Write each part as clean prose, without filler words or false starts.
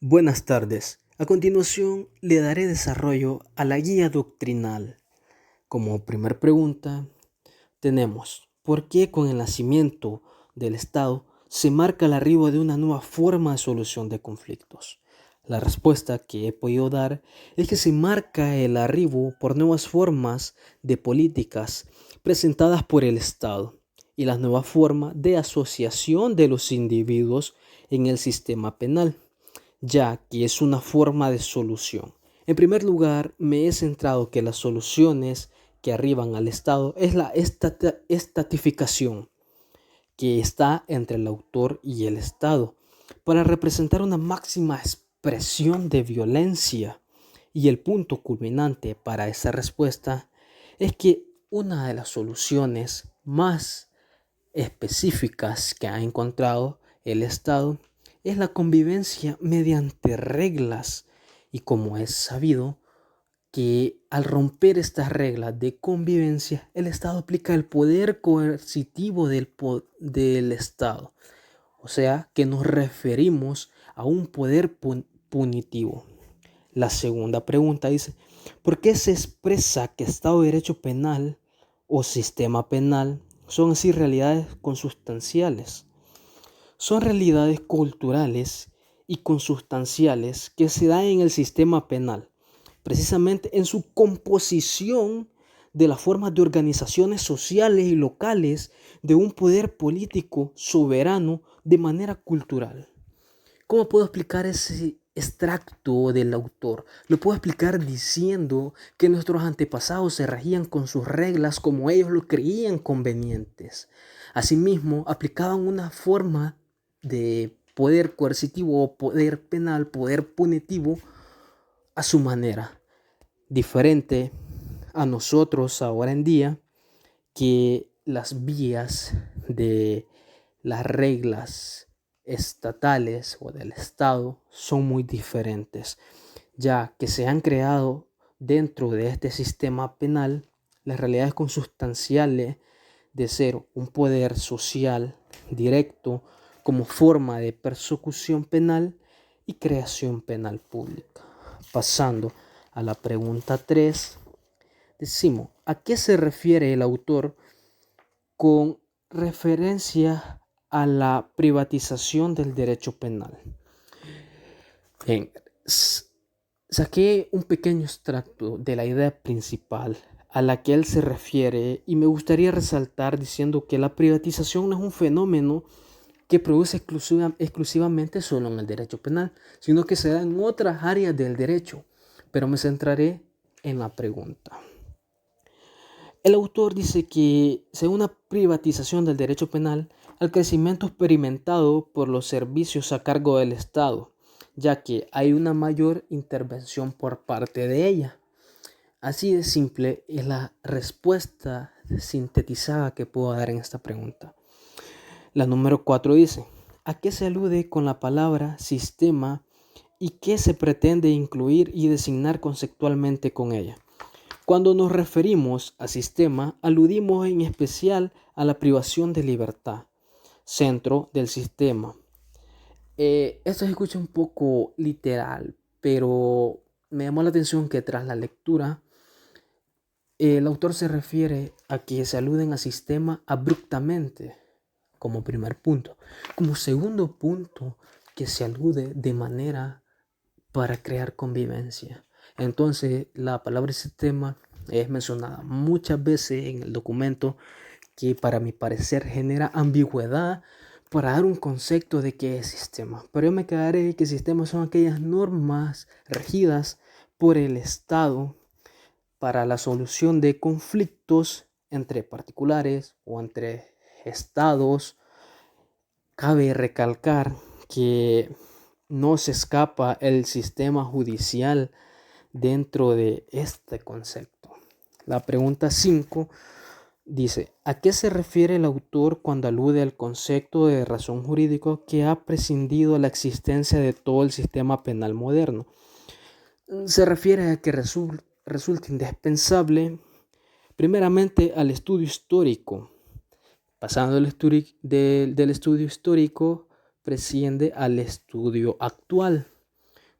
Buenas tardes. A continuación, le daré desarrollo a la guía doctrinal. Como primer pregunta, tenemos, ¿por qué con el nacimiento del Estado se marca el arribo de una nueva forma de solución de conflictos? La respuesta que he podido dar es que se marca el arribo por nuevas formas de políticas presentadas por el Estado y la nueva forma de asociación de los individuos en el sistema penal, ya que es una forma de solución. En primer lugar, me he centrado que las soluciones que arriban al Estado es la estatificación que está entre el autor y el Estado para representar una máxima expresión de violencia. Y el punto culminante para esa respuesta es que una de las soluciones más específicas que ha encontrado el Estado es la convivencia mediante reglas, y como es sabido que al romper estas reglas de convivencia el Estado aplica el poder coercitivo del Estado, o sea que nos referimos a un poder punitivo. La segunda pregunta dice, ¿por qué se expresa que Estado de Derecho Penal o sistema penal son así realidades consustanciales? Son realidades culturales y consustanciales que se dan en el sistema penal, precisamente en su composición de las formas de organizaciones sociales y locales de un poder político soberano de manera cultural. ¿Cómo puedo explicar ese extracto del autor? Lo puedo explicar diciendo que nuestros antepasados se regían con sus reglas como ellos lo creían convenientes. Asimismo, aplicaban una forma de poder coercitivo o poder penal, poder punitivo a su manera, diferente a nosotros ahora en día, que las vías de las reglas estatales o del Estado son muy diferentes, ya que se han creado dentro de este sistema penal las realidades consustanciales de ser un poder social directo como forma de persecución penal y creación penal pública. Pasando a la pregunta 3, decimos, ¿a qué se refiere el autor con referencia a la privatización del derecho penal? Bien, saqué un pequeño extracto de la idea principal a la que él se refiere y me gustaría resaltar diciendo que la privatización no es un fenómeno que produce exclusivamente solo en el derecho penal, sino que se da en otras áreas del derecho, pero me centraré en la pregunta. El autor dice que, según la privatización del derecho penal, el crecimiento experimentado por los servicios a cargo del Estado, ya que hay una mayor intervención por parte de ella. Así de simple es la respuesta sintetizada que puedo dar en esta pregunta. La número 4 dice, ¿a qué se alude con la palabra sistema y qué se pretende incluir y designar conceptualmente con ella? Cuando nos referimos a sistema, aludimos en especial a la privación de libertad, centro del sistema. Esto se escucha un poco literal, pero me llamó la atención que tras la lectura, el autor se refiere a que se aluden al sistema abruptamente, como primer punto. Como segundo punto, que se alude de manera para crear convivencia. Entonces, la palabra sistema es mencionada muchas veces en el documento, que para mi parecer genera ambigüedad para dar un concepto de qué es sistema. Pero yo me quedaré que sistemas son aquellas normas regidas por el Estado para la solución de conflictos entre particulares o entre estados. Cabe recalcar que no se escapa el sistema judicial dentro de este concepto. La pregunta 5 dice, ¿a qué se refiere el autor cuando alude al concepto de razón jurídico que ha prescindido la existencia de todo el sistema penal moderno? Se refiere a que resulta indispensable primeramente al estudio histórico. Pasando del estudio histórico, presciende al estudio actual.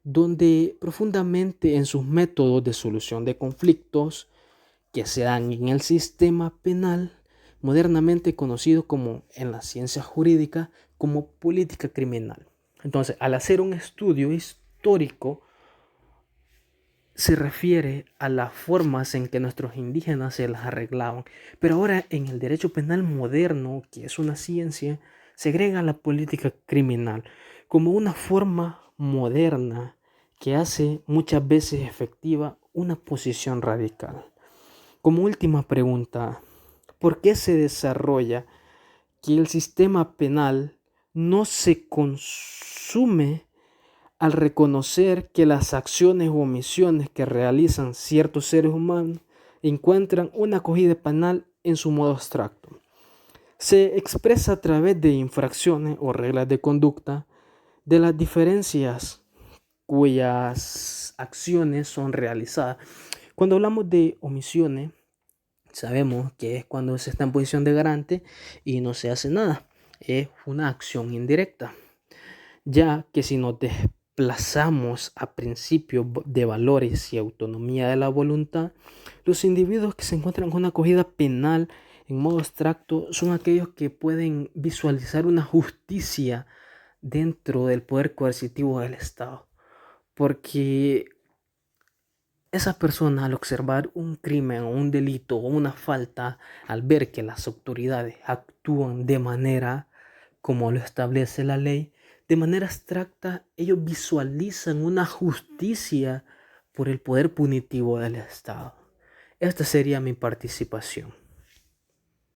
donde profundamente en sus métodos de solución de conflictos que se dan en el sistema penal, modernamente conocido como en la ciencia jurídica como política criminal. Entonces, al hacer un estudio histórico, se refiere a las formas en que nuestros indígenas se las arreglaban. Pero ahora en el derecho penal moderno, que es una ciencia, se agrega la política criminal como una forma moderna que hace muchas veces efectiva una posición radical. Como última pregunta, ¿por qué se desarrolla que el sistema penal no se consume al reconocer que las acciones o omisiones que realizan ciertos seres humanos encuentran una acogida penal en su modo abstracto? Se expresa a través de infracciones o reglas de conducta de las diferencias cuyas acciones son realizadas. Cuando hablamos de omisiones, sabemos que es cuando se está en posición de garante y no se hace nada. Es una acción indirecta, ya que si nos desplazamos a principios de valores y autonomía de la voluntad, los individuos que se encuentran con una acogida penal en modo abstracto son aquellos que pueden visualizar una justicia dentro del poder coercitivo del Estado, porque esa persona, al observar un crimen o un delito o una falta, al ver que las autoridades actúan de manera como lo establece la ley, de manera abstracta, ellos visualizan una justicia por el poder punitivo del Estado. Esta sería mi participación.